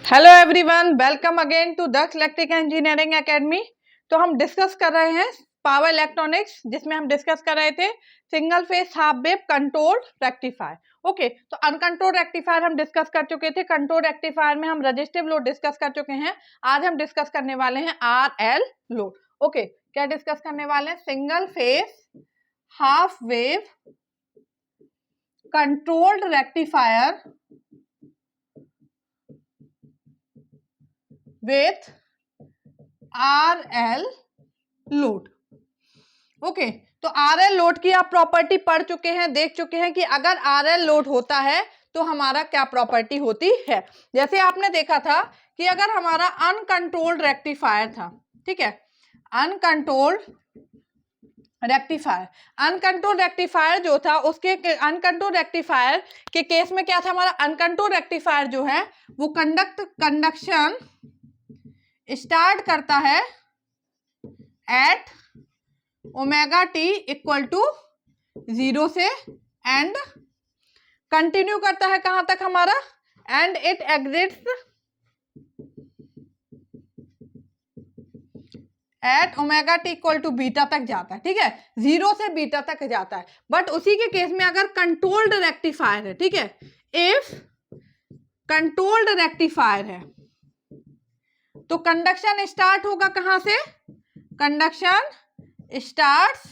Hello everyone, welcome again to Daksh electric engineering academy. तो हम discuss कर रहे हैं पावर इलेक्ट्रॉनिक्स, जिसमें हम डिस्कस कर रहे थे single phase half wave control rectifier. Okay, तो अनकंट्रोल्ड रेक्टिफायर हम डिस्कस कर चुके थे। कंट्रोल रेक्टिफायर में हम रजिस्टिव लोड डिस्कस कर चुके हैं। आज हम डिस्कस करने वाले हैं RL लोड। ओके, क्या डिस्कस करने वाले हैं? Single phase half wave controlled rectifier with RL load. Okay, तो RL लोड की आप प्रॉपर्टी पढ़ चुके हैं, देख चुके हैं कि अगर RL लोड होता है तो हमारा क्या प्रॉपर्टी होती है। जैसे आपने देखा था कि अगर हमारा अनकंट्रोल्ड रेक्टिफायर था, ठीक है, अनकंट्रोल्ड रेक्टिफायर जो था, उसके अनकंट्रोल्ड रेक्टिफायर के केस में क्या था? हमारा अनकंट्रोल्ड रेक्टिफायर जो है वो कंडक्शन स्टार्ट करता है at omega T equal to 0 से एंड कंटिन्यू करता है कहां तक हमारा, and it exits at omega T equal to beta तक जाता है। ठीक है, 0 से बीटा तक जाता है। बट उसी के केस में अगर कंट्रोल्ड रेक्टिफायर है, ठीक है, इफ कंट्रोल्ड रेक्टिफायर है तो कंडक्शन स्टार्ट होगा कहां से? Conduction starts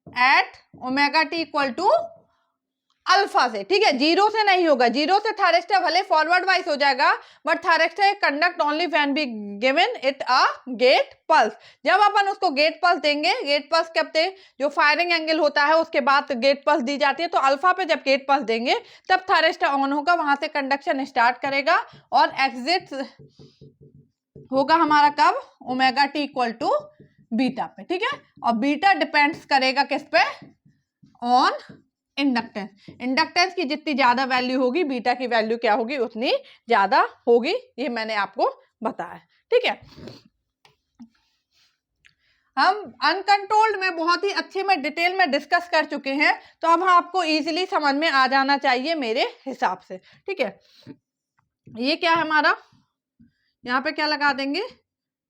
at omega T equal to alpha से। ठीक है, 0 से नहीं होगा। 0 से थायरिस्टर भले फॉरवर्ड वाइज हो जाएगा, but thyristor conduct only when be given it a gate pulse. जब अपन उसको गेट पल्स देंगे, गेट पल्स कब दे? जो फायरिंग एंगल होता है उसके बाद गेट पल्स दी जाती है। तो अल्फा पे जब गेट पल्स देंगे तब थायरिस्टर ऑन होगा, वहां से कंडक्शन स्टार्ट करेगा और एग्जिट होगा हमारा कब? Omega T equal to beta पे। ठीक है, और बीटा डिपेंड्स करेगा किस पे? On inductance. इंडक्टेंस की जितनी ज्यादा वैल्यू होगी, बीटा की वैल्यू क्या होगी? उतनी ज्यादा होगी। ये मैंने आपको बताया। ठीक है, हम अनकंट्रोल्ड में बहुत ही अच्छे में डिटेल में डिस्कस कर चुके हैं, तो अब आपको इजीली समझ में आ जाना चाहिए मेरे हिसाब से। ठीक है, ये क्या है हमारा? यहाँ पे क्या लगा देंगे?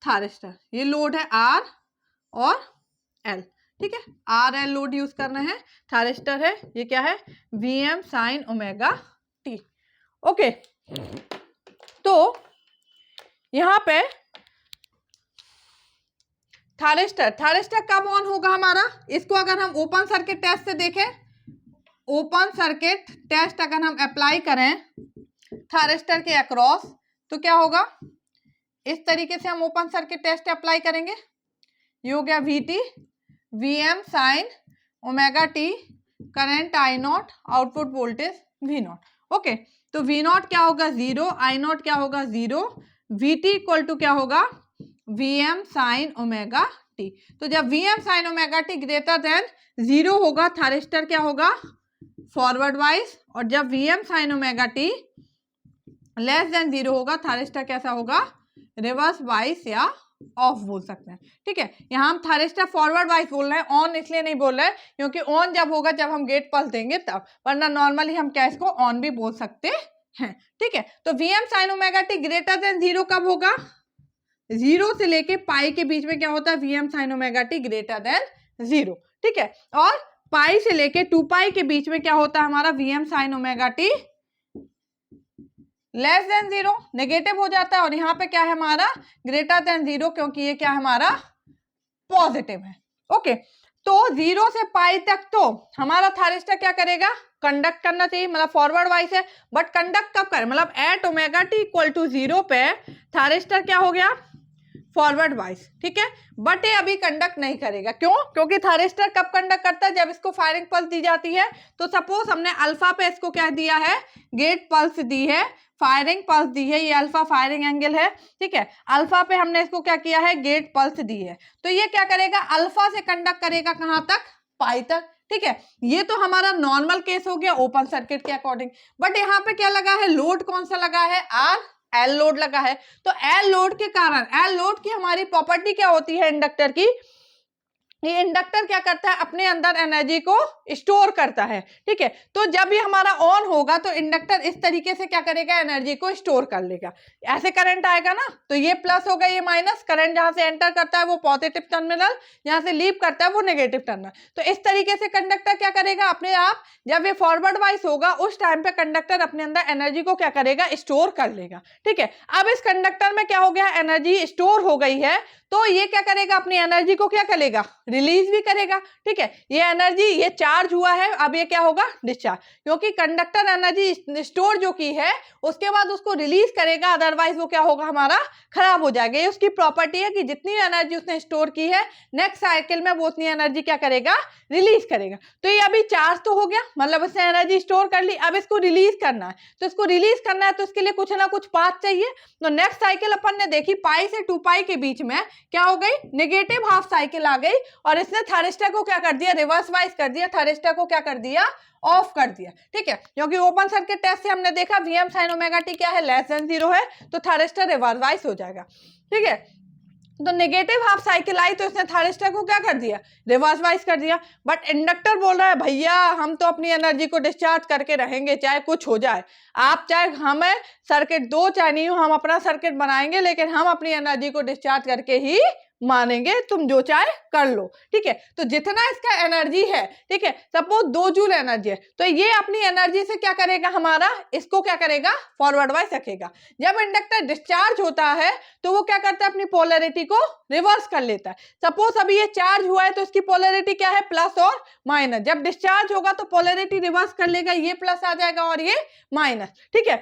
थायरिस्टर। ये लोड है R और L। ठीक है, RL लोड यूज कर रहे हैं। थायरिस्टर है, ये क्या है? VM sine omega t. Okay, तो यहाँ पे थायरिस्टर कब ऑन होगा हमारा? इसको अगर हम ओपन सर्किट टेस्ट से देखें, ओपन सर्किट टेस्ट अगर हम अप्लाई करें थायरिस्टर के अक्रॉस, तो क्या होगा? इस तरीके से हम ओपन सर्किट टेस्ट अप्लाई करेंगे। ये हो गया VT, VM sine omega T, current I0, output voltage V0। Okay, तो V0 क्या होगा? 0, I0 क्या होगा? 0, VT इक्वल टू क्या होगा? VM sine omega T. तो जब VM sine omega T greater than 0 होगा, थायरिस्टर क्या होगा? Forward wise. और जब VM sine omega T less than 0 होगा, थायरिस्टर कैसा होगा? रिवर्स वाइज या ऑफ बोल सकते हैं। ठीक है, यहाँ हम थायरिस्टर फॉरवर्ड वाइज बोल रहे हैं, ऑन इसलिए नहीं बोल रहे हैं क्योंकि ऑन जब होगा जब हम गेट पल्स देंगे तब, वरना नॉर्मली हम क्या इसको ऑन भी बोल सकते हैं। ठीक है, तो VM sine omega T greater than 0 कब होगा? 0 से लेके पाई के बीच में क्या होता है? VM sine omega T greater than 0। ठीक है, और पाई से लेके 2 पाई के बीच में क्या होता है हमारा? VM sine omega T less than 0, negative हो जाता है। और यहाँ पे क्या है हमारा? ग्रेटर देन 0, क्योंकि ये क्या है हमारा? पॉजिटिव है। ओके, तो 0 से पाई तक तो हमारा थायरिस्टर क्या करेगा? कंडक्ट करना चाहिए, मतलब फॉरवर्ड वाइज है। बट कंडक्ट कब करे? मतलब at omega T equal to 0 पे थायरिस्टर क्या हो गया? Forward wise. ठीक है, बट ये अभी कंडक्ट नहीं करेगा। क्यों? क्योंकि थायरिस्टर कब कंडक्ट करता है? जब इसको फायरिंग पल्स दी जाती है। तो सपोज हमने अल्फा पे इसको क्या दिया है? गेट पल्स दी है, फायरिंग पल्स दी है। ये अल्फा फायरिंग एंगल है। ठीक है, अल्फा पे हमने इसको क्या किया है? गेट पल्स दी है। तो ये क्या करेगा? अल्फा से कंडक्ट करेगा कहां तक? पाई तक। ठीक है, ये तो हमारा नॉर्मल केस हो गया ओपन सर्किट के अकॉर्डिंग। बट यहाँ पे क्या लगा है? लोड कौन सा लगा है? L लोड लगा है। तो L लोड के कारण, L लोड की हमारी प्रॉपर्टी क्या होती है इंडक्टर की? ये इंडक्टर क्या करता है, अपने अंदर एनर्जी को स्टोर करता है। ठीक है, तो जब ये हमारा ऑन होगा तो इंडक्टर इस तरीके से क्या करेगा, एनर्जी को स्टोर कर लेगा। ऐसे करंट आएगा ना, तो ये प्लस होगा, ये माइनस। करंट जहां से एंटर करता है वो पॉजिटिव टर्मिनल, जहां से लीव करता है वो नेगेटिव टर्मिनल। तो इस तरीके से कंडक्टर क्या करेगा, अपने आप जब ये फॉरवर्ड वाइज होगा उस टाइम पे कंडक्टर अपने अंदर एनर्जी को क्या करेगा, स्टोर कर लेगा। ठीक है, अब इस कंडक्टर में क्या हो गया, एनर्जी स्टोर हो गई है, तो ये क्या करेगा, अपनी एनर्जी को क्या करेगा, रिलीज भी करेगा। ठीक है, ये एनर्जी, ये चार्ज हुआ है, अब ये क्या होगा, डिस्चार्ज, क्योंकि कंडक्टर एनर्जी स्टोर जो की है उसके बाद उसको रिलीज करेगा, अदरवाइज वो क्या होगा, हमारा खराब हो जाएगा। ये उसकी प्रॉपर्टी है कि जितनी एनर्जी उसने स्टोर की है नेक्स्ट साइकिल में वो उतनी एनर्जी क्या करेगा, रिलीज करेगा। तो ये अभी चार्ज तो हो गया, मतलब उसने एनर्जी स्टोर कर ली, अब इसको रिलीज करना है। तो इसको रिलीज करना है तो इसके लिए कुछ ना कुछ पाथ चाहिए। तो नेक्स्ट साइकिल अपन ने देखी, पाई से 2 पाई के बीच में क्या हो गई, नेगेटिव हाफ साइकिल आ गई, और इसने थायरिस्टर को क्या कर दिया, रिवर्स वाइज कर दिया, थायरिस्टर को क्या कर दिया, ऑफ कर दिया। ठीक है, क्योंकि ओपन सर्किट टेस्ट से हमने देखा Vm sin ओमेगा टी क्या है, लेस देन 0 है, तो थायरिस्टर रिवर्स वाइज हो जाएगा। ठीक है, तो नेगेटिव हाफ साइकिल आई तो इसने थायरिस्टर को क्या कर दिया, रिवर्स वाइज कर दिया। बट इंडक्टर बोल रहा है भैया हम तो अपनी एनर्जी को डिस्चार्ज करके रहेंगे, चाहे कुछ हो जाए, आप चाहे हमें सर्किट दो चाहे नहीं हो, हम अपना सर्किट बनाएंगे, लेकिन हम अपनी एनर्जी को डिस्चार्ज करके ही मानेंगे, तुम जो चाहे कर लो। ठीक है, तो जितना इसका एनर्जी है, ठीक है, सपोज 2 जूल एनर्जी है, तो ये अपनी एनर्जी से क्या करेगा, हमारा इसको क्या करेगा, फॉरवर्ड वाइज रखेगा। जब इंडक्टर डिस्चार्ज होता है तो वो क्या करता है, अपनी पोलैरिटी को रिवर्स कर लेता है। सपोज अभी ये चार्ज हुआ है तो इसकी पोलैरिटी क्या है, प्लस और माइनस। जब डिस्चार्ज होगा तो पोलैरिटी रिवर्स कर लेगा, ये प्लस आ जाएगा और ये माइनस। ठीक है,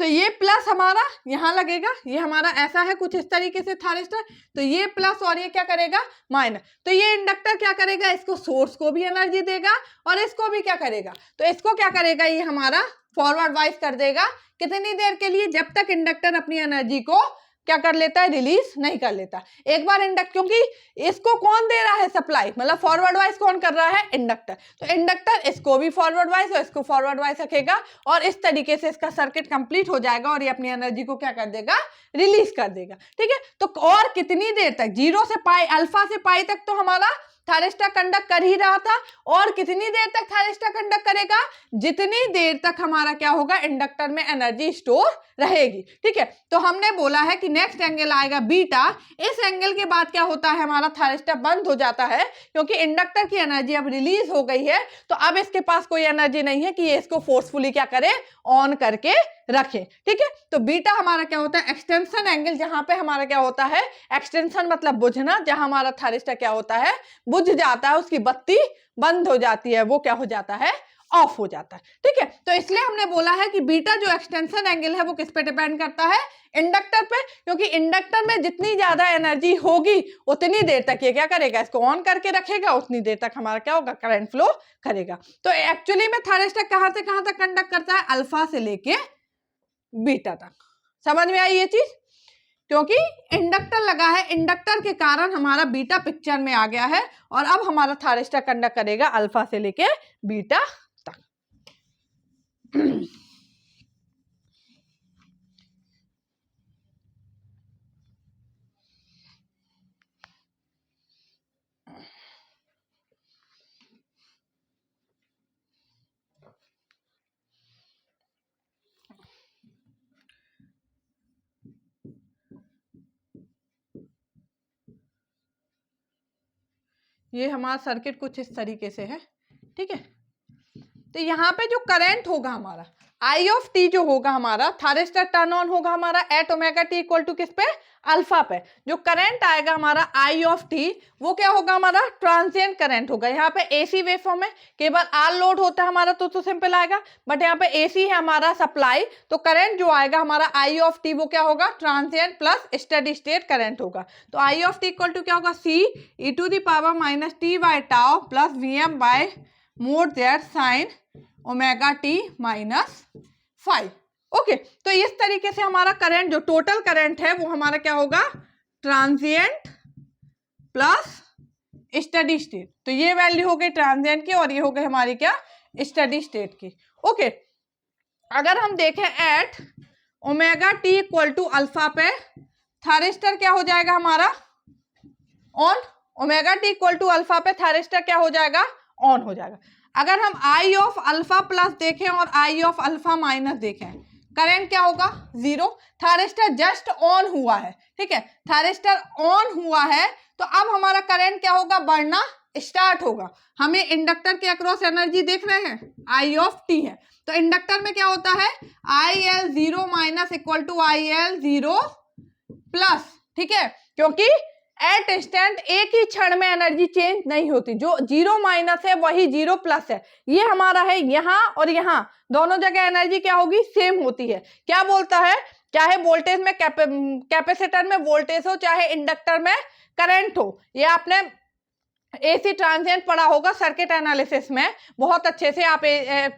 तो ये प्लस हमारा यहां लगेगा, ये हमारा ऐसा है कुछ इस तरीके से थायरिस्टर, तो ये प्लस और ये क्या करेगा, माइनस। तो ये इंडक्टर क्या करेगा, इसको सोर्स को भी एनर्जी देगा और इसको भी क्या करेगा, तो इसको क्या करेगा, ये हमारा फॉरवर्ड वाइज कर देगा। कितनी देर के लिए, जब तक इंडक्टर अपनी एनर्जी को क्या कर लेता है, रिलीज नहीं कर लेता। एक बार इंडक्टर, क्योंकि इसको कौन दे रहा है सप्लाई, मतलब फॉरवर्ड वाइज कौन कर रहा है, इंडक्टर, तो इंडक्टर इसको भी फॉरवर्ड वाइज और इसको फॉरवर्ड वाइज रखेगा, और इस तरीके से इसका सर्किट कंप्लीट हो जाएगा और ये अपनी एनर्जी को क्या कर देगा, रिलीज कर देगा। ठीक है, तो और कितनी देर तक, 0 से पाई, अल्फा से पाई तक तो हमारा थायरिस्टर कंडक्ट कर ही रहा था, और कितनी देर तक थायरिस्टर कंडक्ट करेगा, जितनी देर तक हमारा क्या होगा, इंडक्टर में एनर्जी स्टोर रहेगी। ठीक है, तो हमने बोला है कि नेक्स्ट एंगल आएगा बीटा, इस एंगल के बाद क्या होता है, हमारा थायरिस्टर बंद हो जाता है, क्योंकि इंडक्टर की एनर्जी अब रिलीज हो गई है, तो अब इसके पास कोई एनर्जी नहीं है कि ये इसको फोर्सफुली क्या करे, ऑन करके रखे। ठीक है, तो बीटा हमारा क्या होता है, एक्सटेंशन एंगल, जहां पे हमारा क्या होता है, एक्सटेंशन मतलब बुझना, जहां हमारा थायरिस्टर क्या होता है, बुझ जाता है, उसकी बत्ती बंद हो जाती है, वो क्या हो जाता है, ऑफ हो जाता है। ठीक है, तो इसलिए हमने बोला है कि बीटा जो एक्सटेंशन एंगल है वो किस पे डिपेंड करता है, इंडक्टर पे, क्योंकि इंडक्टर में जितनी ज्यादा एनर्जी होगी उतनी देर तक ये क्या करेगा, इसको ऑन करके रखेगा, उतनी देर तक हमारा क्या होगा, करंट फ्लो करेगा। तो एक्चुअली में थायरिस्टर कहां से कहां तक कंडक्ट करता है, अल्फा से लेके बीटा तक। समझ में आई ये चीज, क्योंकि इंडक्टर लगा है, इंडक्टर के कारण हमारा बीटा पिक्चर में आ गया है, और अब हमारा थायरिस्टर कंडक्ट करेगा अल्फा से लेके बीटा तक। ये हमारा सर्किट कुछ इस तरीके से है। ठीक है, तो यहाँ पे जो करंट होगा हमारा आई ऑफ टी जो होगा हमारा, थायरिस्टर टर्न ऑन होगा हमारा at omega T equal to किस पे, अल्फा पे। जो करंट आएगा हमारा आई ऑफ टी वो क्या होगा, हमारा ट्रांसिएंट करंट होगा। यहाँ पे एसी वेवफॉर्म है, केवल आर लोड होता है हमारा तो सिंपल आएगा, बट यहाँ पे एसी है हमारा सप्लाई, तो करंट जो आएगा हमारा आई ऑफ टी वो क्या होगा, transient plus steady state current होगा। तो I of T equal to क्या होगा, C E to the power minus T by tau plus V M by mod there sine omega T minus 5। Okay, तो इस तरीके से हमारा करंट, जो टोटल करंट है वो हमारा क्या होगा, ट्रांजिएंट प्लस स्टेडी स्टेट। तो ये वैल्यू हो गई ट्रांजिएंट की और ये हो गई हमारी क्या, स्टेडी स्टेट की। ओके, अगर हम देखें at omega T equal to alpha पे थायरिस्टर क्या हो जाएगा हमारा, on omega T equal to alpha पे थायरिस्टर क्या हो जाएगा, ऑन हो जाएगा। अगर हम आई ऑफ अल्फा प्लस देखें और आई ऑफ अल्फा माइनस देखें, करंट क्या होगा, जीरो। थायरिस्टर जस्ट ऑन हुआ है, ठीक है, थायरिस्टर ऑन हुआ है, तो अब हमारा करंट क्या होगा, बढ़ना स्टार्ट होगा। हमें इंडक्टर के अक्रॉस एनर्जी देख रहे हैं, आई ऑफ टी है, तो इंडक्टर में क्या होता है, I L zero minus equal to I L zero plus, ठीक है, क्योंकि एट इंस्टेंट एक ही क्षण में एनर्जी चेंज नहीं होती, जो जीरो माइनस है वही जीरो प्लस है। ये हमारा है यहाँ और यहाँ दोनों जगह एनर्जी क्या होगी, सेम होती है। क्या बोलता है, चाहे वोल्टेज में कैपेसिटर में वोल्टेज हो, चाहे इंडक्टर में करंट हो, ये आपने एसी ट्रांजिएंट पढ़ा होगा सर्किट एनालिसिस में, बहुत अच्छे से आप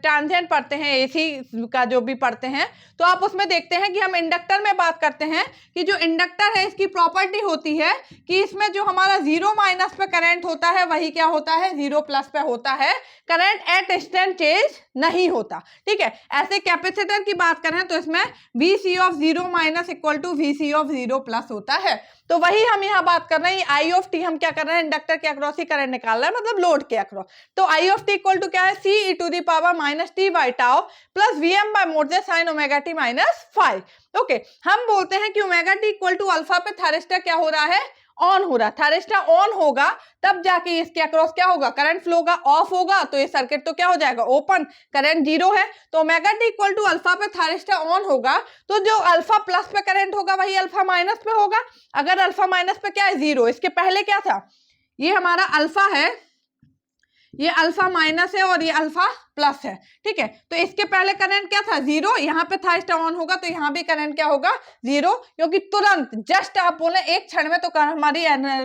ट्रांजिएंट पढ़ते हैं, एसी का जो भी पढ़ते हैं, तो आप उसमें देखते हैं कि हम इंडक्टर में बात करते हैं कि जो इंडक्टर है इसकी प्रॉपर्टी होती है कि इसमें जो हमारा जीरो माइनस पे करंट होता है वही क्या होता है, जीरो प्लस पे होता है, करंट एट इंस्टेंट चेंज नहीं होता, ठीक है। ऐसे कैपेसिटर की बात करें तो इसमें VC of zero minus equal to VC of zero plus होता है, तो वही हम यहाँ बात कर रहे हैं। आई ऑफ टी हम क्या कर रहे हैं, इंडक्टर के अक्रॉस ही करंट निकाल रहे हैं, मतलब लोड के अक्रॉस। तो I of T equal to क्या है, C E to the power minus T by tau plus V M by mod J sine omega T minus five. Okay, हम बोलते हैं कि omega T equal to alpha पे thyristor क्या हो रहा है, ऑन हो रहा है। थायरिस्टर ऑन होगा तब जाके इसके अक्रॉस क्या होगा, करंट फ्लो होगा। ऑफ होगा तो ये सर्किट तो क्या हो जाएगा, ओपन, करंट जीरो है। तो omega T equal to alpha पे थायरिस्टर ऑन होगा तो जो अल्फा प्लस पे करंट होगा वही अल्फा माइनस पे होगा। अगर अल्फा माइनस पे क्या है, जीरो, इसके पहले क्या था, ये हमारा अल्फा है, ये अल्फा माइनस है और ये अल्फा प्लस है, ठीक है। तो इसके पहले करंट क्या था, जीरो, यहाँ पे थायरिस्टर ऑन होगा तो यहाँ भी करंट क्या होगा, जीरो, क्योंकि तुरंत जस्ट आप बोले एक क्षण में तो हमारी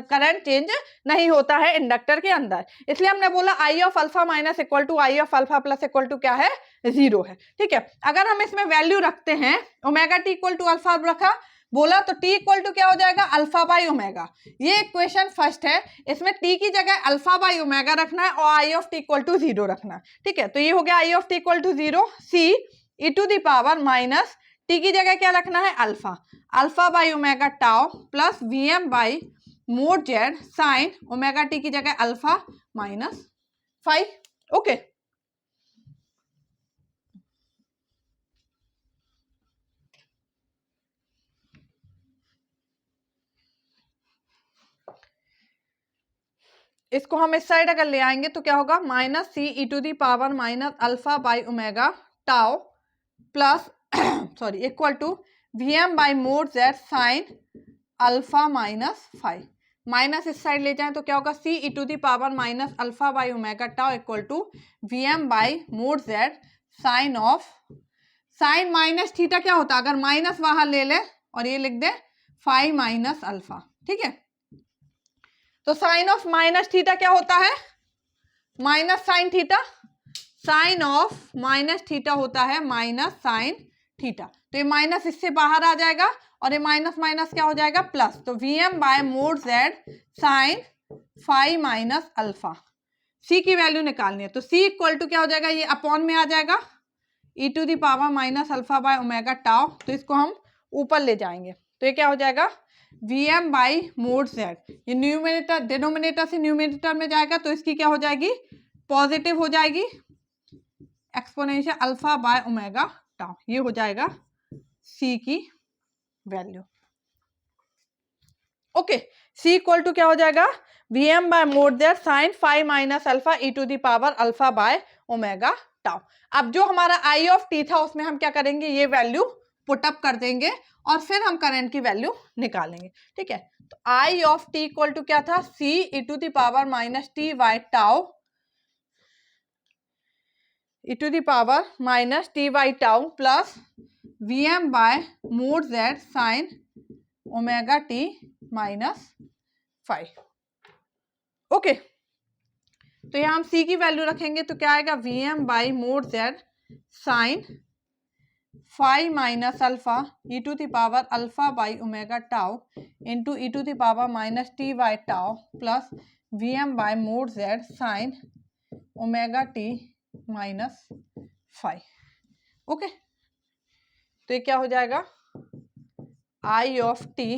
करंट चेंज नहीं होता है इंडक्टर के अंदर, इसलिए हमने बोला I of alpha minus equal to I of alpha plus equal to क्या है, जीरो है, ठीक है। अगर हम इसमें वैल्यू रखते हैं, omega T equal to alpha रखा, बोला तो t इक्वल टू क्या हो जाएगा, अल्फा बाई ओमेगा। ये इक्वेशन फर्स्ट है, इसमें t की जगह अल्फा बाई ओमेगा रखना है और I of T equal to zero रखना है, ठीक है। तो ये हो गया I of T equal to zero, C E to the power minus t की जगह क्या रखना है, alpha, alpha by omega tau plus V M by mod Z sine omega T की जगह अल्फा माइनस फाइव। ओके, इसको हम इस साइड अगर ले आएंगे तो क्या होगा, minus C E to the power minus alpha by omega tau plus sorry equal to V M by mod Z sine alpha minus five. Minus इस साइड ले जाएं तो क्या होगा, C E to the power minus alpha by omega tau equal to V M by mod Z sine of, sine minus theta क्या होता है, अगर माइनस वहां ले ले और ये लिख दे फाइव माइनस अल्फा, ठीक है। तो साइन ऑफ माइनस थीटा क्या होता है, minus sine theta, sine of minus theta होता है माइनस साइन थीटा। तो ये माइनस इससे बाहर आ जाएगा और ये माइनस माइनस क्या हो जाएगा, प्लस। तो V M by mod Z sine five minus alpha, C की वैल्यू निकालनी है तो सी इक्वल टू क्या हो जाएगा, ये अपॉन में आ जाएगा E to the power minus alpha by omega tau, तो इसको हम ऊपर ले जाएंगे तो ये क्या हो जाएगा, V M by mod Z, ये न्यूमिनेटर डिनोमिनेटर से न्यूमिनेटर में जाएगा तो इसकी क्या हो जाएगी, पॉजिटिव हो जाएगी, exponential alpha by omega tau, ये हो जाएगा सी की value. Okay, C equal to क्या हो जाएगा, V M by mod Z sine five minus alpha E to the power alpha by omega tau. अब जो हमारा आई ऑफ टी था उसमें हम क्या करेंगे, ये वैल्यू पुटअप कर देंगे और फिर हम करंट की वैल्यू निकालेंगे, ठीक है। तो I of T equal to क्या था, C E to the power minus T by tau E to the power minus T by tau plus V M by mod Z sine omega T minus five. Okay, तो यहाँ हम सी की value रखेंगे तो क्या आएगा, V M by mod Z sine five minus alpha E to the power alpha by omega tau into E to the power minus T by tau plus V M by mod Z sine omega T minus five. Okay, तो ये क्या हो जाएगा, I of T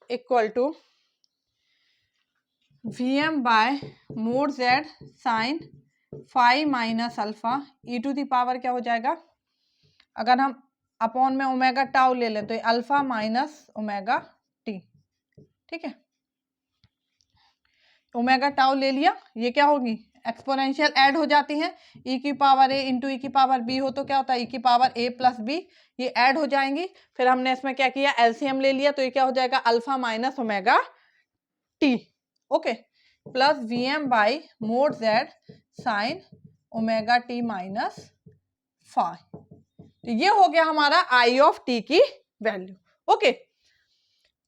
equal to Vm by mod Z sine phi minus alpha E to the power क्या हो जाएगा, अगर हम अपॉन में ओमेगा टाउ ले लें तो ये अल्फा माइनस ओमेगा टी। ठीक है, ओमेगा टाउ ले लिया, ये क्या होगी एक्सपोनेंशियल ऐड हो जाती है, ई की पावर ए इंटू ई की पावर बी हो तो क्या होता है ई की पावर ए प्लस बी, ये ऐड हो जाएंगी। फिर हमने इसमें क्या किया एलसीएम ले लिया तो ये क्या हो जाएगा alpha minus omega t. Okay, plus V M by mod Z sine omega T minus five, तो ये हो गया हमारा आई ऑफ टी की वैल्यू। ओके,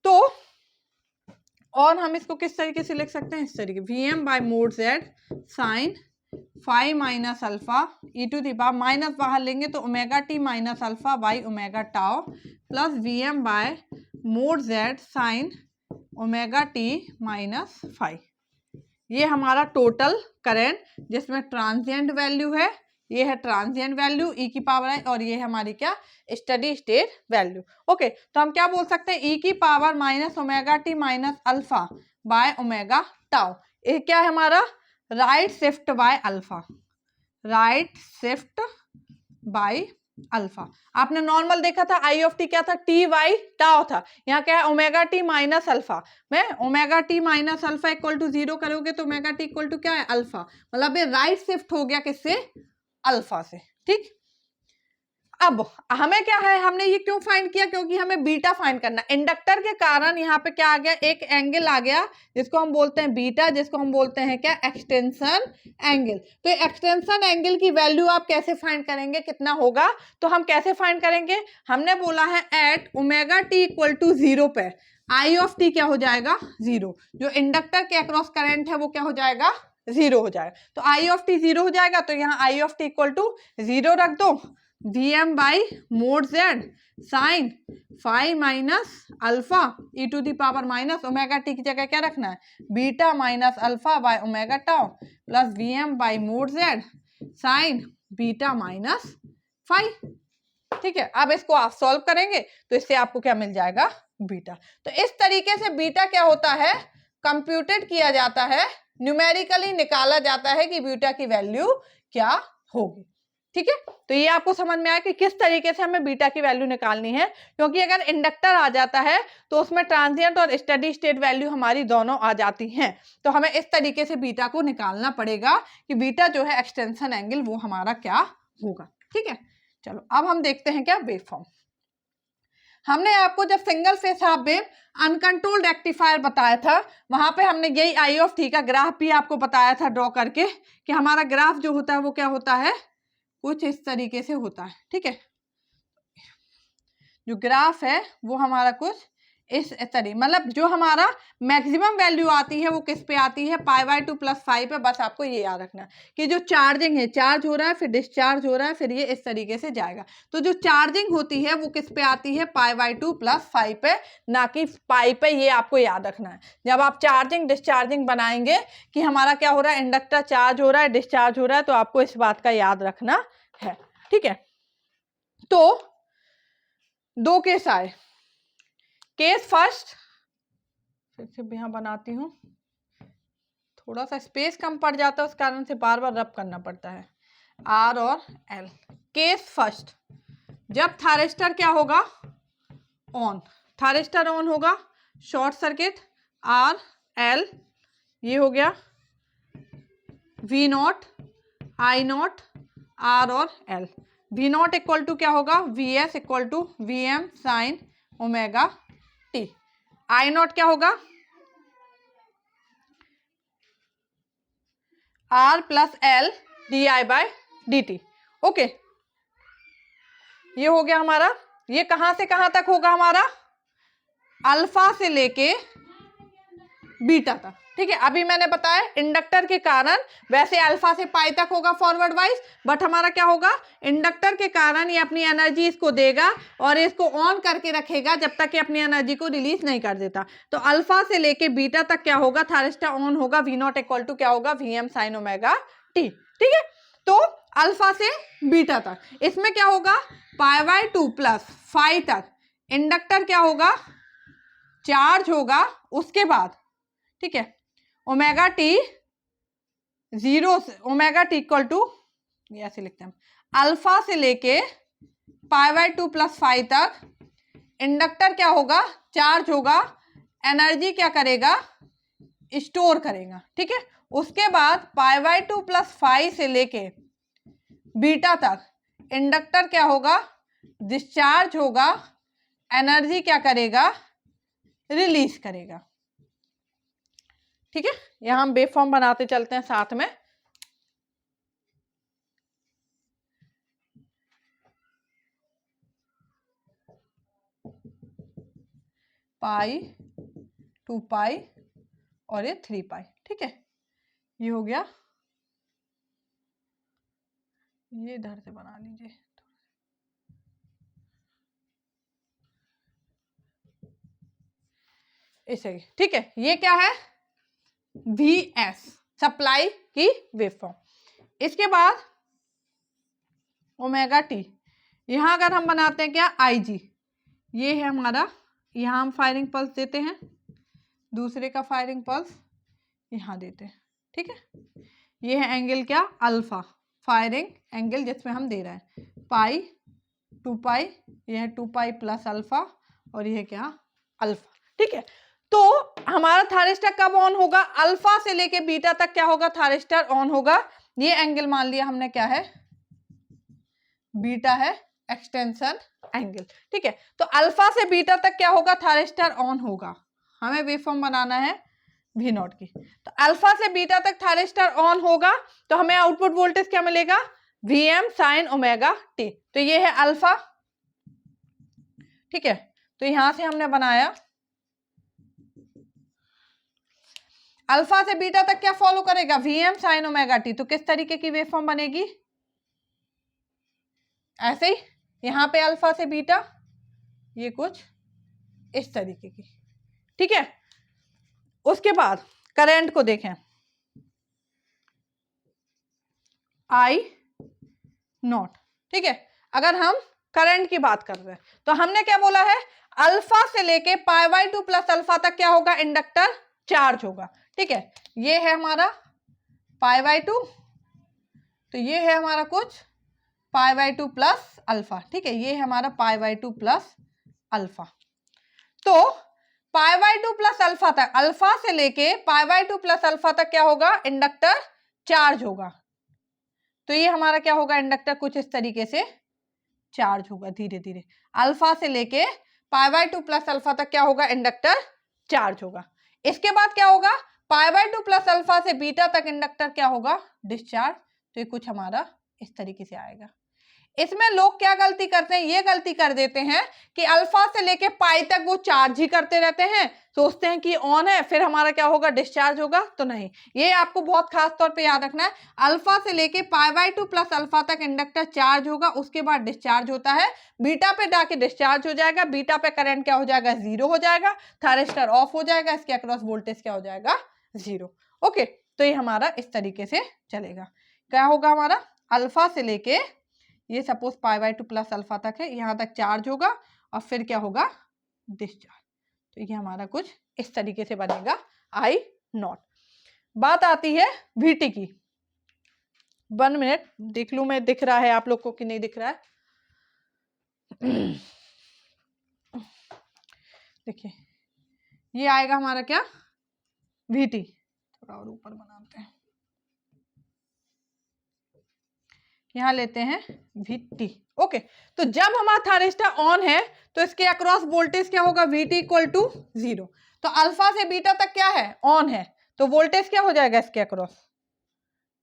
तो और हम इसको किस तरीके से लिख सकते हैं, इस तरीके V M by mod Z sine five minus alpha E to the power, minus बाहर लेंगे तो omega T minus alpha by omega tau plus V M by mod Z sine omega T minus five. ये हमारा total current जिसमें transient value है, ये है transient value ई की पावर है, और ये है हमारी क्या स्टडी स्टेट वैल्यू। ओके, तो हम क्या बोल सकते हैं ई की power minus omega T minus alpha by omega tau, ये क्या है हमारा right shift by alpha, right shift by alpha. आपने नॉर्मल देखा था आई ऑफ टी क्या था टी वाई टाउ था, यहाँ क्या है ओमेगा टी माइनस अल्फा, में omega T minus alpha equal to 0 करोगे तो ओमेगा टी इक्वल टू क्या है अल्फा, मतलब ये राइट शिफ्ट हो गया किससे अल्फा से। ठीक, अब हमें क्या है, हमने ये क्यों फाइंड किया, क्योंकि हमें बीटा फाइंड करना, इंडक्टर के कारण यहाँ पे क्या आ गया एक एंगल आ गया जिसको हम बोलते हैं बीटा, जिसको हम बोलते हैं क्या एक्सटेंशन एंगल। तो एक्सटेंशन एंगल की वैल्यू आप कैसे फाइंड करेंगे, कितना होगा, तो हम कैसे फाइंड करेंगे, हमने बोला है at omega T equal to 0 पे आई ऑफ टी क्या हो जाएगा 0, जो इंडक्टर के अक्रॉस करंट है वो क्या हो जाएगा 0 हो जाएगा, तो आई ऑफ टी 0 हो जाएगा, तो यहाँ I of T equal to 0 रख दो, V M by mod Z sine five minus alpha E to the power minus omega T की जगह क्या रखना है beta minus alpha by omega tau plus V M by mod Z sine beta minus five. ठीक है, अब इसको आप सॉल्व करेंगे तो इससे आपको क्या मिल जाएगा बीटा। तो इस तरीके से बीटा क्या होता है कंप्यूटेड किया जाता है, न्यूमेरिकली निकाला जाता है कि बीटा की वैल्यू क्या होगी। ठीक है, तो ये आपको समझ में आया कि किस तरीके से हमें बीटा की वैल्यू निकालनी है, क्योंकि अगर इंडक्टर आ जाता है तो उसमें ट्रांजिएंट और स्टेडी स्टेट वैल्यू हमारी दोनों आ जाती हैं, तो हमें इस तरीके से बीटा को निकालना पड़ेगा कि बीटा जो है एक्सटेंशन एंगल वो हमारा क्या होगा। ठीक है, चलो अब हम देखते हैं क्या वेवफॉर्म। हमने आपको जब single phase half wave uncontrolled rectifier बताया था, वहां पे हमने यही आई ऑफ टी का ग्राफ भी आपको बताया था ड्रॉ करके कि हमारा ग्राफ जो होता है वो क्या होता है कुछ इस तरीके से होता है। ठीक है, जो ग्राफ है वो हमारा कुछ इस तरीके, मतलब जो हमारा मैक्सिमम वैल्यू आती है वो किस पे आती है पाई बाई 2 प्लस 5 पे। बस आपको ये याद रखना कि जो चार्जिंग है चार्ज हो रहा है फिर डिस्चार्ज हो रहा है फिर ये इस तरीके से जाएगा, तो जो चार्जिंग होती है वो किस पे आती है पाई बाई 2 प्लस 5 पे, ना कि पाई पे। ये आपको याद रखना है जब आप चार्जिंग डिस्चार्जिंग बनाएंगे कि हमारा क्या हो रहा है इंडक्टर चार्ज हो रहा है डिस्चार्ज हो रहा है, तो आपको इस बात का याद रखना है। ठीक है, तो दो केस आए, केस फर्स्ट फिर से यहाँ बनाती हूँ, थोड़ा सा स्पेस कम पड़ जाता है उस कारण से बार बार रब करना पड़ता है आर और एल। केस फर्स्ट, जब थारिस्टर क्या होगा ऑन, थारिस्टर ऑन होगा शॉर्ट सर्किट आर एल, ये हो गया V naught I naught R और L. V not equal to क्या होगा V S equal to V M sine omega T, I naught क्या होगा R plus L D I by D T. Okay, ये हो गया हमारा, ये कहां से कहां तक होगा हमारा अल्फा से लेके बीटा तक। ठीक है, अभी मैंने बताया इंडक्टर के कारण वैसे अल्फा से पाई तक होगा फॉरवर्ड वाइज, बट हमारा क्या होगा इंडक्टर के कारण ये अपनी एनर्जी इसको देगा और इसको ऑन करके रखेगा जब तक ये अपनी एनर्जी को रिलीज नहीं कर देता। तो अल्फा से लेके बीटा तक क्या होगा थारिस्टर ऑन होगा, वी नॉट इक्वल टू क्या होगा V M sine omega t. ठीक है, तो अल्फा से बीटा तक इसमें क्या होगा पाई बाई 2 प्लस 5 तक इंडक्टर क्या होगा चार्ज होगा, उसके बाद ठीक है ओमेगा टी 0 से ओमेगा टी इक्वल टू, ऐसे लिखते हैं अल्फा से लेके π/2 + φ तक इंडक्टर क्या होगा, चार्ज होगा, एनर्जी क्या करेगा, स्टोर करेगा। ठीक है, उसके बाद π/2 + φ से लेके बीटा तक इंडक्टर क्या होगा, डिस्चार्ज होगा, एनर्जी क्या करेगा, रिलीज करेगा। ठीक है, यहां हम वेवफॉर्म बनाते चलते हैं साथ में। पाई, 2π और ये 3π। ठीक है, ये हो गया, ये इधर से बना लीजिए। ऐसे, ठीक है, ये क्या है, VS सप्लाई की वेवफॉर्म। इसके बाद ओमेगा टी, यहां अगर हम बनाते हैं क्या, IG, ये है हमारा, यहां हम फायरिंग पल्स देते हैं, दूसरे का फायरिंग पल्स यहां देते हैं। ठीक है, ये है एंगल क्या, अल्फा, फायरिंग एंगल जिसमें हम दे रहे हैं, पाई 2π, यह है 2π + अल्फा और यह क्या, अल्फा। ठीक है, तो हमारा थायरिस्टर कब ऑन होगा, अल्फा से लेके बीटा तक क्या होगा, थायरिस्टर ऑन होगा। ये एंगल मान लिया हमने क्या है, बीटा है, एक्सटेंशन एंगल। ठीक है, तो अल्फा से बीटा तक क्या होगा, थायरिस्टर ऑन होगा। हमें वेवफॉर्म बनाना है V0 की, तो अल्फा से बीटा तक थायरिस्टर ऑन होगा, तो हमें आउटपुट वोल्टेज क्या मिलेगा, Vm sin ओमेगा टी। तो ये है अल्फा। ठीक है, तो यहां से हमने बनाया, अल्फा से बीटा तक क्या फॉलो करेगा, Vm sin ओमेगा टी। तो किस तरीके की वेवफॉर्म बनेगी, ऐसे ही, यहां पे अल्फा से बीटा, ये कुछ इस तरीके की। ठीक है, उसके बाद करंट को देखें, I0। ठीक है, अगर हम करंट की बात कर रहे हैं तो हमने क्या बोला है, अल्फा से लेके π/2 + अल्फा तक क्या होगा, इंडक्टर चार्ज होगा। ठीक है, ये है हमारा π/2, तो ये है हमारा कुछ π/2 + अल्फा। ठीक है, ये है हमारा π/2 + अल्फा। तो π/2 + अल्फा तक, अल्फा से लेके π/2 + अल्फा तक क्या होगा, इंडक्टर चार्ज होगा। तो ये हमारा क्या होगा, इंडक्टर कुछ इस तरीके से चार्ज होगा धीरे धीरे, अल्फा से लेके π/2 + अल्फा तक क्या होगा, इंडक्टर चार्ज होगा। इसके बाद क्या होगा, π/2 + अल्फा से बीटा तक इंडक्टर क्या होगा, डिस्चार्ज। तो ये कुछ हमारा इस तरीके से आएगा। इसमें लोग क्या गलती करते हैं, ये गलती कर देते हैं कि अल्फा से लेके पाई तक वो चार्ज ही करते रहते हैं, सोचते हैं कि ऑन है, फिर हमारा क्या होगा, डिस्चार्ज होगा। तो नहीं, ये आपको बहुत खास तौर पे याद रखना है, अल्फा से लेके π/2 + अल्फा तक इंडक्टर चार्ज होगा, उसके बाद डिस्चार्ज होता है, बीटा पे जाके डिस्चार्ज हो जाएगा, बीटा पे करंट क्या हो जाएगा, 0 हो जाएगा, थायरिस्टर ऑफ हो जाएगा, इसके अक्रॉस वोल्टेज क्या हो जाएगा, 0। ओके, तो ये हमारा इस तरीके से चलेगा। क्या होगा हमारा, अल्फा से लेके ये सपोज π/2 + अल्फा तक है, यहां तक चार्ज होगा और फिर क्या होगा, डिस्चार्ज। तो ये हमारा कुछ इस तरीके से बनेगा I0। बात आती है VT की। 1 मिनट देख लूं मैं, दिख रहा है आप लोग को कि नहीं दिख रहा है। देखिए, ये आएगा हमारा क्या, VT। थोड़ा और ऊपर बनाते हैं, यहां लेते हैं VT। ओके, तो जब हमारा थायरिस्टर ऑन है तो इसके अक्रॉस वोल्टेज क्या होगा, VT = 0। तो अल्फा से बीटा तक क्या है, ऑन है, तो वोल्टेज क्या हो जाएगा इसके अक्रॉस,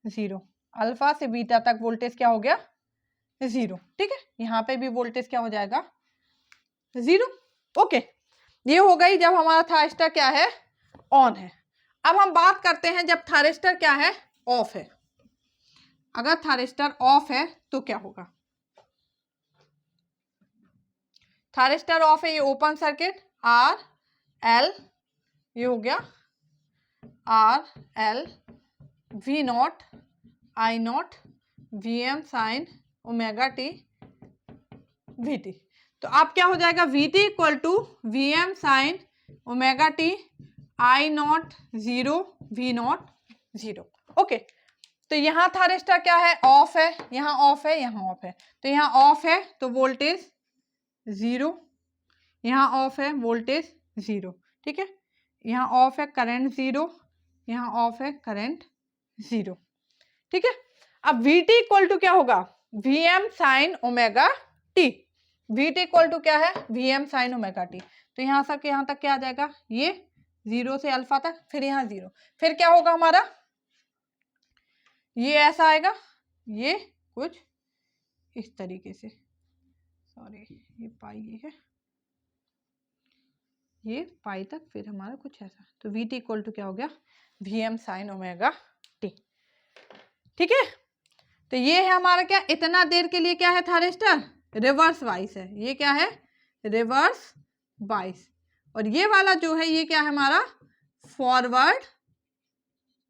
0। अल्फा से बीटा तक वोल्टेज क्या हो गया, 0। ठीक है, यहाँ पे भी वोल्टेज क्या हो जाएगा, 0। ओके, ये हो गई जब हमारा थायरिस्टर क्या है, ऑन है। अब हम बात करते हैं जब थायरिस्टर क्या है, ऑफ है। अगर थायरिस्टर ऑफ है तो क्या होगा, थायरिस्टर ऑफ है, ये ओपन सर्किट, RL, ये हो गया RL, V0, I0, Vm sin omega t, VT। तो अब क्या हो जाएगा, VT = Vm sin omega T I not 0, V not 0। Okay, तो यहाँ थारिस्टर क्या है, ऑफ है, यहाँ ऑफ है, यहाँ ऑफ है, तो यहाँ ऑफ है तो वोल्टेज 0, यहाँ ऑफ है वोल्टेज 0, ठीक है, यहाँ ऑफ है करंट 0, यहाँ ऑफ है करंट 0, ठीक है। अब Vt इक्वल टू क्या होगा, Vm sine omega t. Vt equal to क्या है, Vm साइन ओमेगा टी। तो यहाँ से यहाँ तक क्या आ जाएगा, ये 0 से अल्फा तक, फिर यहाँ 0, फिर क्या होगा हमारा, ये ऐसा आएगा, ये कुछ इस तरीके से, सॉरी ये पाई ये है, ये पाई तक, फिर हमारा कुछ ऐसा। तो Vt इक्वल टू क्या हो गया, Vm साइन ओमेगा टी, ठीक है। तो ये है हमारा क्या, इतना देर के लिए क्या है थारिस्टर, रिवर्स वाइस है, ये क्या है, रिवर्स वाइस। और ये वाला जो है ये क्या है हमारा, फॉरवर्ड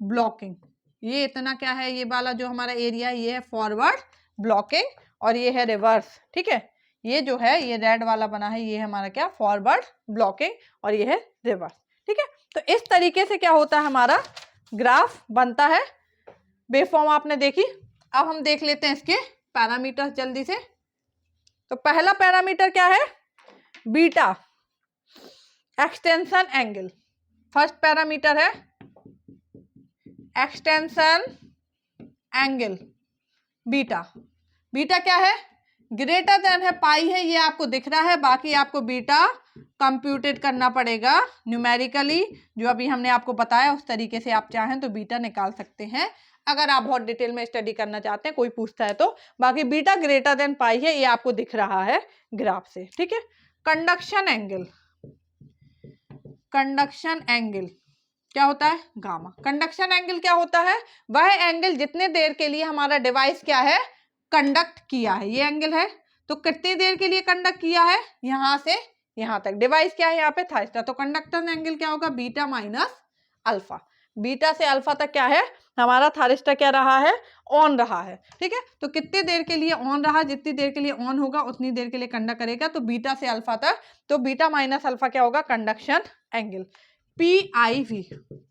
ब्लॉकिंग। ये इतना क्या है, ये वाला जो हमारा एरिया है ये है फॉरवर्ड ब्लॉकिंग, और ये है रिवर्स, ठीक है। ये जो है ये रेड वाला बना है, ये है हमारा क्या, फॉरवर्ड ब्लॉकिंग, और ये है रिवर्स, ठीक है। तो इस तरीके से क्या होता है, हमारा ग्राफ बनता है। वेवफॉर्म आपने देखी। अब हम देख लेते हैं इसके पैरामीटर्स जल्दी से। तो पहला पैरामीटर क्या है, beta extension angle. First parameter है एक्सटेंशन एंगल बीटा। बीटा क्या है, ग्रेटर देन है पाई है, ये आपको दिख रहा है, बाकी आपको बीटा कंप्यूटेड करना पड़ेगा न्यूमेरिकली, जो अभी हमने आपको बताया उस तरीके से आप चाहें तो बीटा निकाल सकते हैं, अगर आप बहुत डिटेल में स्टडी करना चाहते हैं, कोई पूछता है तो। बाकी बीटा ग्रेटर देन पाई है, ये आपको दिख रहा है ग्राफ से, ठीक है। कंडक्शन एंगल, कंडक्शन एंगल क्या होता है, गामा। कंडक्शन एंगल क्या होता है, वह एंगल जितने देर के लिए हमारा डिवाइस क्या है, कंडक्ट किया है, ये एंगल है, तो कितनी देर के लिए कंडक्ट किया है, यहां से यहां तक। डिवाइस क्या है यहाँ पे, थाइस्टर, तो कंडक्टर एंगल क्या होगा, बीटा माइनस अल्फा। बीटा से अल्फा तक क्या है हमारा थारिस्टर क्या रहा है, ऑन रहा है, ठीक है। तो कितनी देर के लिए ऑन रहा, जितनी देर के लिए ऑन होगा उतनी देर के लिए कंडक्ट करेगा, तो बीटा से अल्फा तक, तो बीटा माइनस अल्फा क्या होगा, conduction angle. PIV,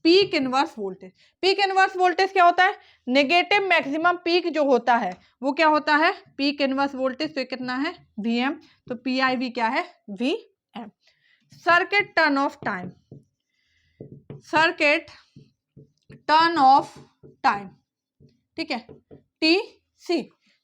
peak inverse voltage. Peak inverse voltage क्या होता है, नेगेटिव मैक्सिमम पीक जो होता है वो क्या होता है, पीक इनवर्स वोल्टेज। तो कितना है, VM, तो PIV क्या है, VM। Circuit turn off time, circuit turn off time, ठीक है, TC।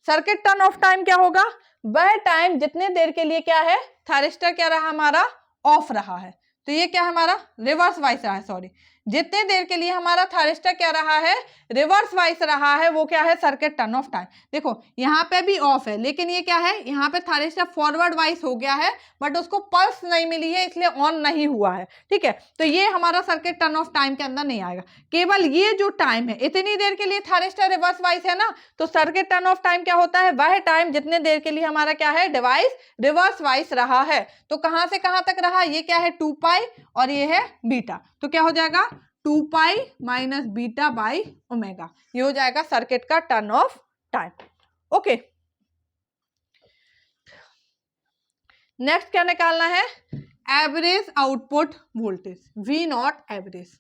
Circuit turn off time क्या होगा, वह टाइम जितने देर के लिए क्या है, थारिस्टर क्या रहा हमारा, ऑफ रहा है। तो ये क्या हमारा रिवर्स वाइस रहा है, सॉरी, जितने देर के लिए हमारा थारिस्टर क्या रहा है, रिवर्स वाइस रहा है, वो क्या है, सर्किट टर्न ऑफ टाइम। देखो यहाँ पे भी ऑफ है, लेकिन ये क्या है, यहाँ पे थारिस्टर फॉरवर्ड वाइस हो गया है, बट उसको पल्स नहीं मिली है, इसलिए ऑन नहीं हुआ है, ठीक है। तो ये हमारा सर्किट टर्न ऑफ टाइम के अंदर नहीं आएगा। केवल ये जो टाइम है, इतनी देर के लिए थारिस्टर रिवर्स वाइस है ना, तो सर्किट टर्न ऑफ टाइम क्या होता है, वह टाइम जितने देर के लिए हमारा क्या है, डिवाइस रिवर्स वाइस रहा है। तो कहां से कहां तक रहा, ये क्या है 2 पाई, और ये है बीटा, तो क्या हो जाएगा 2 pi minus beta by omega, ये हो जाएगा सर्किट का turn off time. Okay, next क्या निकालना है, average output voltage, V not average.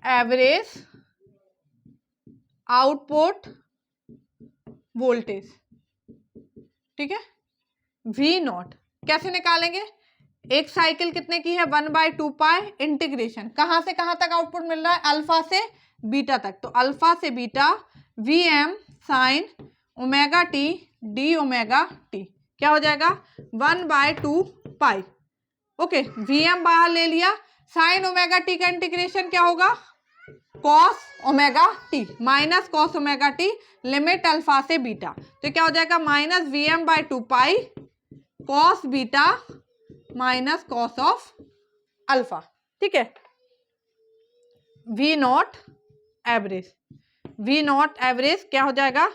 Average output voltage, ठीक है, V नॉट कैसे निकालेंगे, एक साइकिल कितने की है, 1/2 पाई इंटीग्रेशन, कहां से कहां तक आउटपुट मिल रहा है, अल्फा से बीटा तक, तो अल्फा से beta VM sine omega T D omega T, क्या हो जाएगा 1/2 पाई। ओके, VM बाहर ले लिया, साइन ओमेगा टी का इंटीग्रेशन क्या होगा, cos omega T minus cos omega T, limit alpha से बीटा, तो क्या हो जाएगा minus VM/2 pi cos beta minus cos of alpha, ठीक है। V not average, V not average क्या हो जाएगा,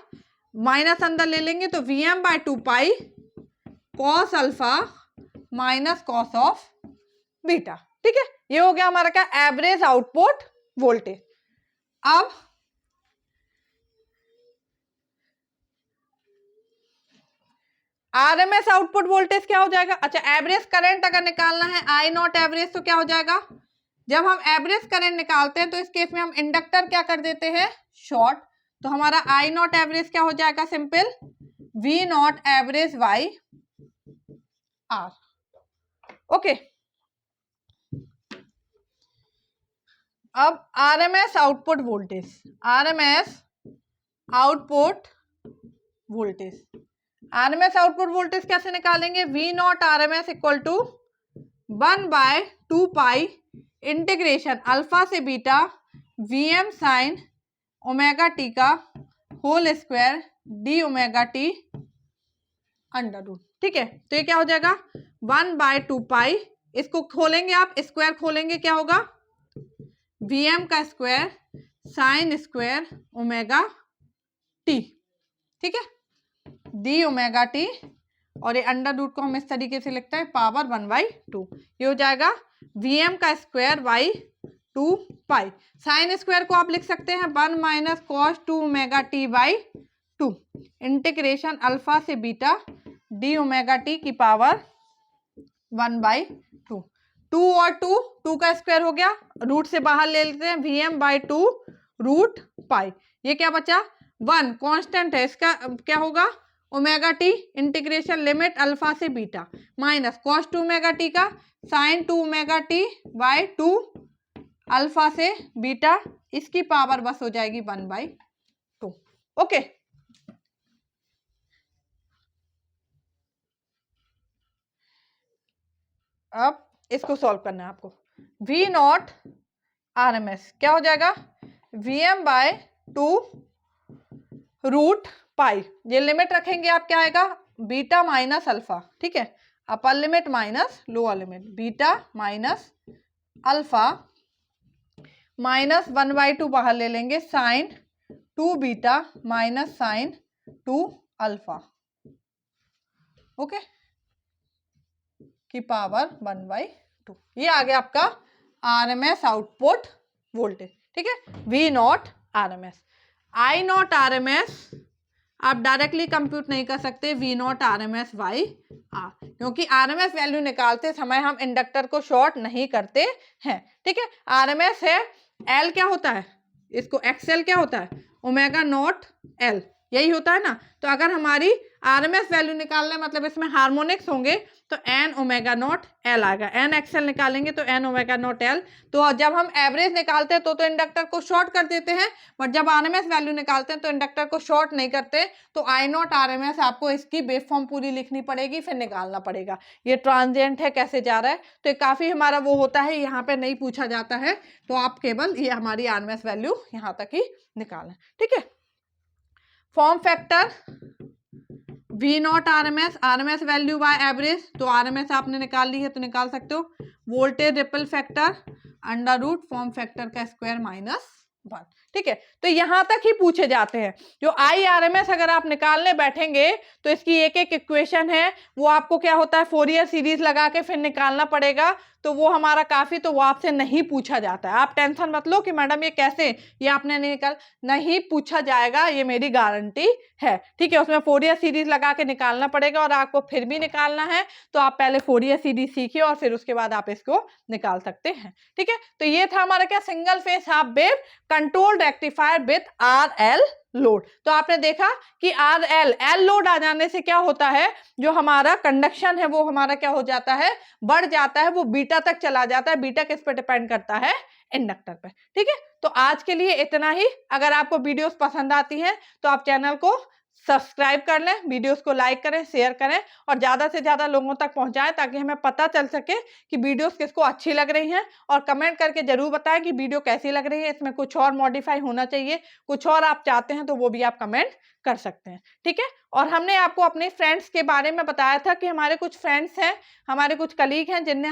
माइनस अंदर ले लेंगे तो VM/2 pi cos alpha minus cos of beta, ठीक है। ये हो गया हमारा क्या, एवरेज आउटपुट वोल्टेज। अब आरएमएस आउटपुट वोल्टेज क्या हो जाएगा? अच्छा, एवरेज करंट अगर निकालना है आई नॉट एवरेज तो क्या हो जाएगा? जब हम एवरेज करंट निकालते हैं तो इस केस में हम इंडक्टर क्या कर देते हैं? शॉर्ट। तो हमारा आई नॉट एवरेज क्या हो जाएगा? Simple V naught average by R. Okay, अब RMS output voltage, RMS output voltage, RMS output voltage कैसे निकालेंगे? V not RMS equal to 1/2 pi integration alpha से beta V M sine omega T का whole square D omega T under root. ठीक है, तो ये क्या हो जाएगा? 1/2 पाई, इसको खोलेंगे आप, स्क्वायर खोलेंगे क्या होगा? वीएम का square sine square omega t. ठीक है, डी ओमेगा टी, और ये अंडर रूट को हम इस तरीके से लिखते हैं पावर 1/2। ये हो जाएगा वीएम का square by 2 pi. Sine square को आप लिख सकते हैं 1 minus cos 2 omega T by 2 integration alpha से बीटा डी ओमेगा टी की पावर 1/2। 2 और 2 का स्क्वायर हो गया, रूट से बाहर ले लेते हैं, Vm/2 रूट पाई। ये क्या बचा? 1 कांस्टेंट है, इसका क्या होगा? Omega T integration limit alpha से beta minus cos 2 omega T का sine 2 omega T by 2 alpha से बीटा, इसकी पावर बस हो जाएगी 1/2। ओके, अब इसको सॉल्व करना है आपको। V not R M S क्या हो जाएगा? Vm/2 रूट पाई, ये लिमिट रखेंगे आप, क्या आएगा? Beta minus alpha. ठीक है, upper limit minus lower limit, beta minus alpha minus 1/2 बाहर ले लेंगे, sine 2 beta minus sine 2 alpha. Okay, की पावर 1/2। ये आ गया आपका आरएमएस आउटपुट वोल्टेज। ठीक है, V not RMS. I not RMS आप डायरेक्टली कंप्यूट नहीं कर सकते V not RMS by R, क्योंकि आरएमएस वैल्यू निकालते समय हम इंडक्टर को शॉर्ट नहीं करते हैं। ठीक है, आरएमएस है, एल क्या होता है? इसको एक्सएल क्या होता है? ओमेगा नॉट एल, यही होता है ना। तो अगर हमारी आरएमएस वैल्यू निकालना है, मतलब इसमें हार्मोनिक्स होंगे, तो एन ओमेगा नॉट एल आएगा। एन एक्सएल निकालेंगे तो एन ओमेगा नॉट एल। तो जब हम एवरेज निकालते हैं तो इंडक्टर को शॉर्ट कर देते हैं, बट जब आरएमएस वैल्यू निकालते हैं तो इंडक्टर को शॉर्ट नहीं करते। तो आई नॉट आरएमएस आपको इसकी वेव फॉर्म पूरी लिखनी पड़ेगी, फिर निकालना पड़ेगा। ये ट्रांजिएंट है, कैसे जा रहा है, तो ये काफ़ी हमारा वो होता है, यहाँ पे नहीं पूछा जाता है। तो आप केवल ये हमारी आरएमएस वैल्यू यहाँ तक ही निकालें। ठीक है, form factor V not RMS, RMS value by average, तो आरएमएस आपने निकाल ली है तो निकाल सकते हो। Voltage ripple factor under root form factor का स्क्वायर माइनस 1। ठीक है, तो यहां तक ही पूछे जाते हैं। जो आई आरएमएस अगर आप निकालने बैठेंगे तो इसकी एक एक इक्वेशन है, वो आपको क्या होता है, फोरियर सीरीज लगा के फिर निकालना पड़ेगा। तो वो हमारा काफी, तो वो आपसे नहीं पूछा जाता है। आप टेंशन मत लो कि मैडम ये कैसे, ये आपने नहीं पूछा जाएगा, ये मेरी गारंटी है। ठीक है, उसमें फोरियर सीरीज लगा के निकालना पड़ेगा, और आपको फिर भी निकालना है तो आप पहले फोरियर सीरीज सीखिए और फिर उसके बाद आप इसको निकाल सकते हैं। ठीक है, तो ये था हमारा क्या, single phase half wave control rectifier with RL load. तो आपने देखा कि एल लोड आ जाने से क्या होता है, जो हमारा कंडक्शन है वो हमारा क्या हो जाता है, बढ़ जाता है, वो बीटा तक चला जाता है। बीटा किस पे डिपेंड करता है? इंडक्टर पे। ठीक है, तो आज के लिए इतना ही। अगर आपको वीडियोस पसंद आती हैं तो आप चैनल को सब्सक्राइब कर लें, वीडियोस को लाइक करें, शेयर करें, और ज़्यादा से ज़्यादा लोगों तक पहुंचाएं, ताकि हमें पता चल सके कि वीडियोस किसको अच्छी लग रही हैं। और कमेंट करके जरूर बताएं कि वीडियो कैसी लग रही है, इसमें कुछ और मॉडिफाई होना चाहिए, कुछ और आप चाहते हैं तो वो भी आप कमेंट कर सकते हैं। ठीक है, और हमने आपको अपने फ्रेंड्स के बारे में बताया था कि हमारे कुछ फ्रेंड्स हैं, हमारे कुछ कलीग हैं, जिनने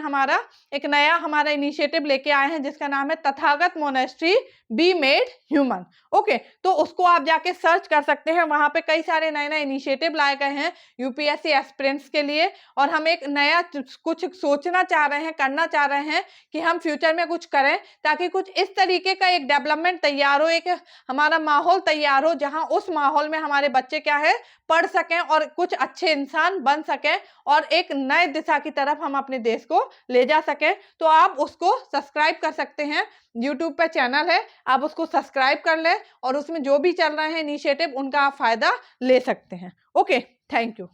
एक नया हमारा इनिशिएटिव लेके आए हैं, जिसका नाम है Tathagata monastery be made human. Okay, तो उसको आप जाके सर्च कर सकते हैं, वहां पे कई सारे नए नए इनिशिएटिव लाए गए हैं यूपीएससी एस्पिरेंट्स के लिए। और हम एक नया कुछ सोचना चाह रहे हैं, करना चाह रहे हैं कि हम फ्यूचर में कुछ करें, ताकि कुछ इस तरीके का एक डेवलपमेंट तैयार हो, एक हमारा माहौल तैयार हो, जहां उस माहौल में हमारे बच्चे क्या है पढ़ सकें और कुछ अच्छे इंसान बन सकें और एक नए दिशा की तरफ हम अपने देश को ले जा सकें। तो आप उसको सब्सक्राइब कर सकते हैं, यूट्यूब पे चैनल है, आप उसको सब्सक्राइब कर लें और उसमें जो भी चल रहे हैं इनिशिएटिव उनका आप फायदा ले सकते हैं। Okay, thank you.